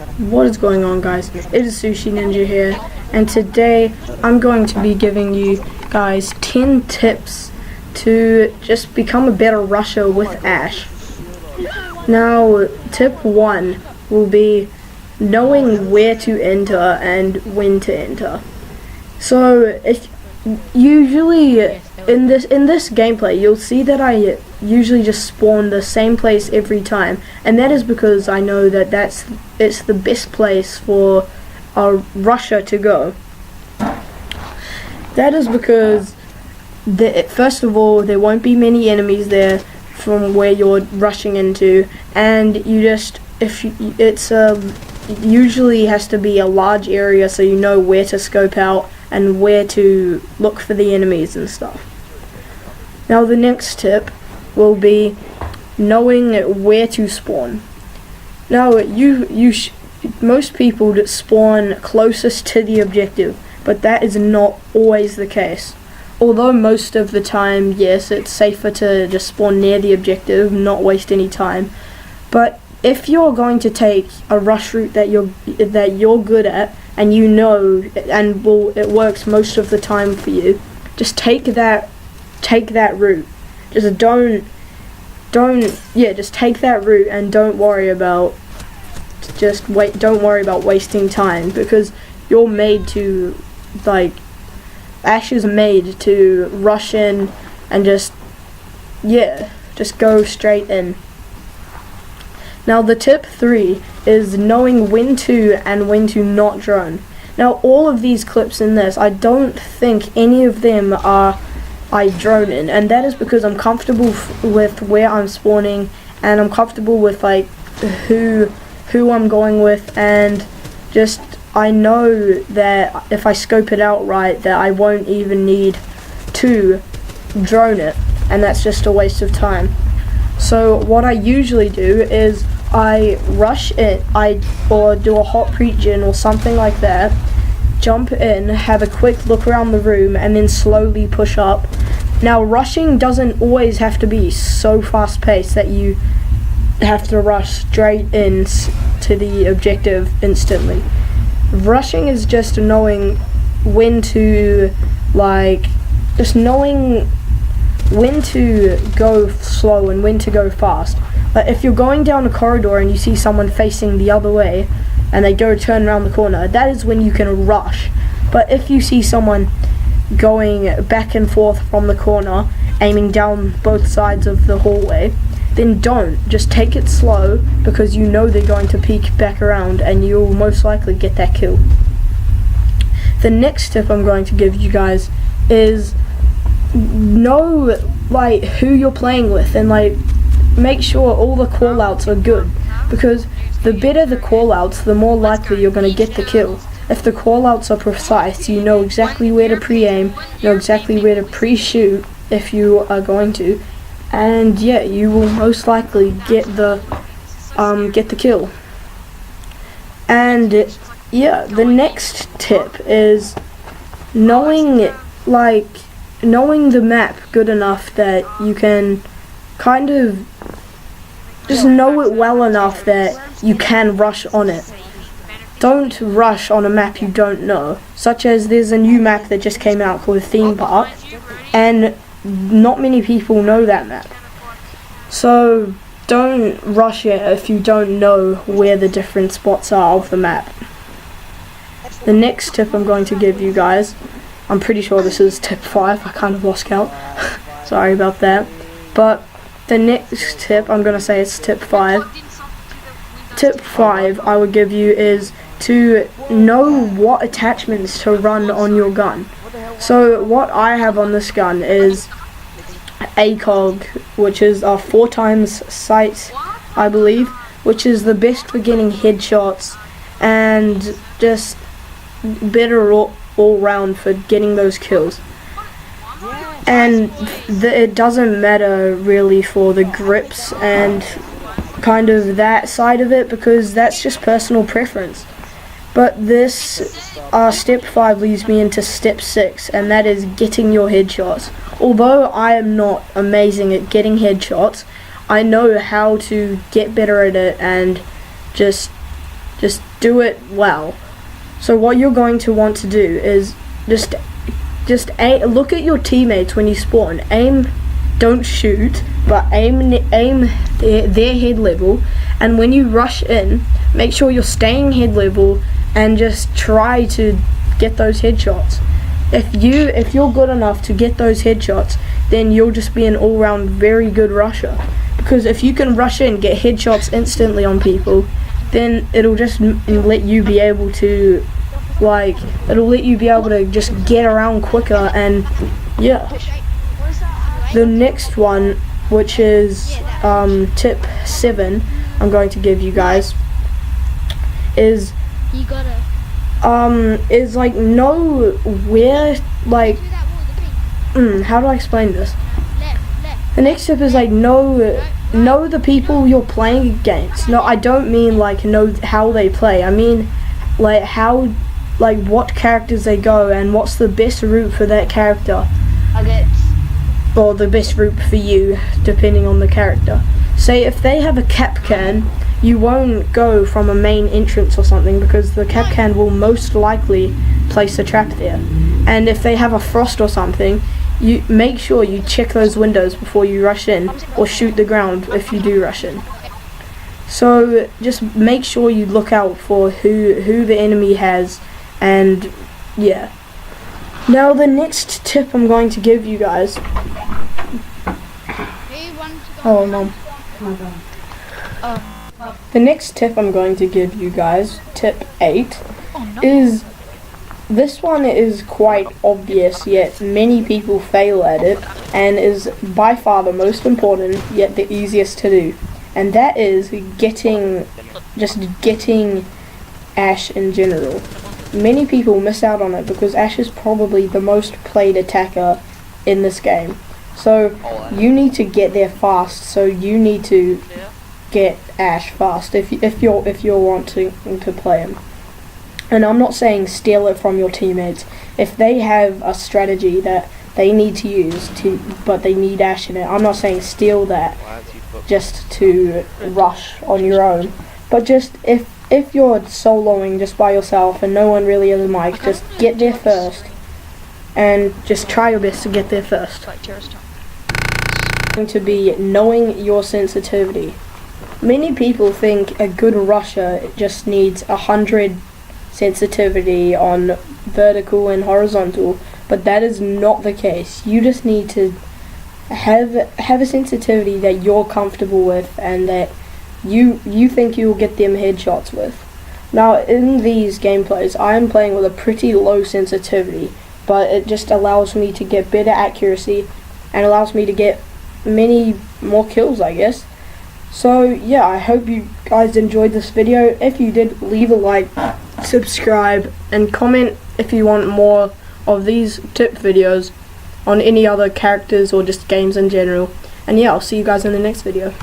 What is going on, guys? It is Sushi Ninja here, and today I'm going to be giving you guys 10 tips to just become a better rusher with Ash. Now, tip 1 will be knowing where to enter and when to enter. So, if usually in this gameplay, you'll see that I usually just spawn the same place every time, and that is because I know that it's the best place for a rusher to go. That is because first of all, there won't be many enemies there from where you're rushing into, and usually has to be a large area so you know where to scope out and where to look for the enemies and stuff. Now the next tip will be knowing where to spawn. Now most people that spawn closest to the objective, but that is not always the case. Although most of the time, yes, it's safer to just spawn near the objective, not waste any time. But if you're going to take a rush route that you're good at, and you know, and it works most of the time for you, just take that route. Just just take that route and don't worry about wasting time, because you're made to, Ash is made to rush in and just go straight in. Now the tip 3 is knowing when to and when to not drone. Now all of these clips in this, I don't think any of them are I drone in, and that is because I'm comfortable with where I'm spawning, and I'm comfortable with who I'm going with, and just I know that if I scope it out right, that I won't even need to drone it, and that's just a waste of time. So what I usually do is I rush it, or do a hot pre-gen or something like that, jump in, have a quick look around the room, and then slowly push up. Now rushing doesn't always have to be so fast paced that you have to rush straight in to the objective instantly. Rushing is just knowing when to when to go slow and when to go fast. Like if you're going down a corridor and you see someone facing the other way and they go turn around the corner, that is when you can rush. But if you see someone going back and forth from the corner, aiming down both sides of the hallway, then just take it slow, because you know they're going to peek back around and you'll most likely get that kill. The next tip I'm going to give you guys is know who you're playing with, and make sure all the callouts are good, because the better the callouts, the more likely you're going to get the kill. If the callouts are precise, you know exactly where to pre-aim, know exactly where to pre-shoot if you are going to, and you will most likely get the kill. And the next tip is knowing the map good enough that you can kind of just know it well enough that you can rush on it. Don't rush on a map you don't know, such as there's a new map that just came out called Theme Park, and not many people know that map. So don't rush it if you don't know where the different spots are of the map. The next tip I'm going to give you guys, I'm pretty sure this is tip 5, I kind of lost count, sorry about that, but the next tip I'm going to say is tip 5. Tip 5 I would give you is to know what attachments to run on your gun. So what I have on this gun is ACOG, which is a 4x sight, I believe, which is the best for getting headshots and just better all round for getting those kills. And it doesn't matter really for the grips and kind of that side of it, because that's just personal preference. But this step 5 leads me into step 6, and that is getting your headshots. Although I am not amazing at getting headshots, I know how to get better at it and just do it well. So what you're going to want to do is just look at your teammates when you spawn. Aim, don't shoot, but aim their head level, and when you rush in, make sure you're staying head level and just try to get those headshots. If you're good enough to get those headshots, then you'll just be an all-round very good rusher. Because if you can rush in, get headshots instantly on people, then it'll just let you be able to, like, it'll let you be able to just get around quicker. And yeah, the next one, which is tip 7, I'm going to give you guys, is like know where, like, how do I explain this? The next tip is like know the people you're playing against. No, I don't mean like know how they play. I mean like what characters they go and what's the best route for that character. Or the best route for you, depending on the character. Say if they have a Kapkan, you won't go from a main entrance or something, because the Kapkan will most likely place a trap there. And if they have a Frost or something, you make sure you check those windows before you rush in, or shoot the ground if you do rush in. So just make sure you look out for who the enemy has, and yeah. Now the next tip I'm going to give you guys. Oh, Mom. The next tip I'm going to give you guys, tip 8, is, this one is quite obvious, yet many people fail at it, and is by far the most important, yet the easiest to do. And that is getting Ash in general. Many people miss out on it because Ash is probably the most played attacker in this game. So you need to get there fast. So you need to get Ash fast if you're wanting to play him. And I'm not saying steal it from your teammates. If they have a strategy that they need to use but they need Ash in it, I'm not saying steal that just to rush on your own. But just if you're soloing just by yourself and no one really has a mic, just get there first and just try your best to get there first. Going to be knowing your sensitivity. Many people think a good rusher just needs 100 sensitivity on vertical and horizontal, but that is not the case. You just need to have a sensitivity that you're comfortable with and that you think you'll get them headshots with. Now in these gameplays I am playing with a pretty low sensitivity, but it just allows me to get better accuracy and allows me to get many more kills, I guess. So yeah, I hope you guys enjoyed this video. If you did, leave a like, subscribe, and comment if you want more of these tip videos on any other characters or just games in general. And yeah, I'll see you guys in the next video.